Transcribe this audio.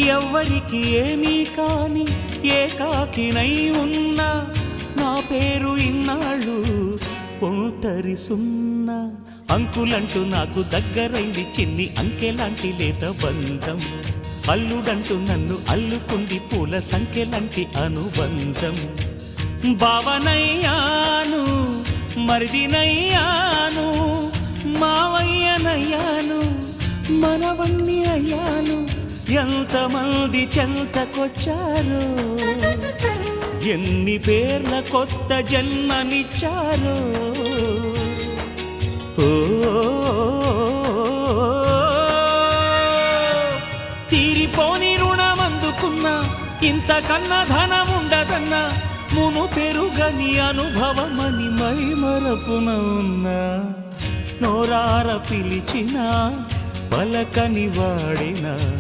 ఎవ్వరికి ఏమీ కాని ఏకాకినై ఉన్నా నా పేరు ఇన్నాళ్ళు ఒంటరి సున్నా. అంకులంటూ నాకు దగ్గరైంది చిన్ని అంకెలాంటి లేత బంధం. అల్లుడంటూ నన్ను అల్లుకుంది పూల సంఖ్యలాంటి అనుబంధం. బావనయ్యాను మరిదినయ్యాను మావయ్యనయ్యాను మనవణ్ణి అయ్యాను. ఎంతమంది చెంతకొచ్చారో ఎన్ని పేర్ల కొత్త జన్మనిచ్చారో. తీరిపోని రుణమందుకున్నా ఇంతకన్నా ధనముండదన్నా మును పెరుగని అనుభవమని మై మరపున ఉన్నా. నోరార పిలిచినా పలకని వాడినా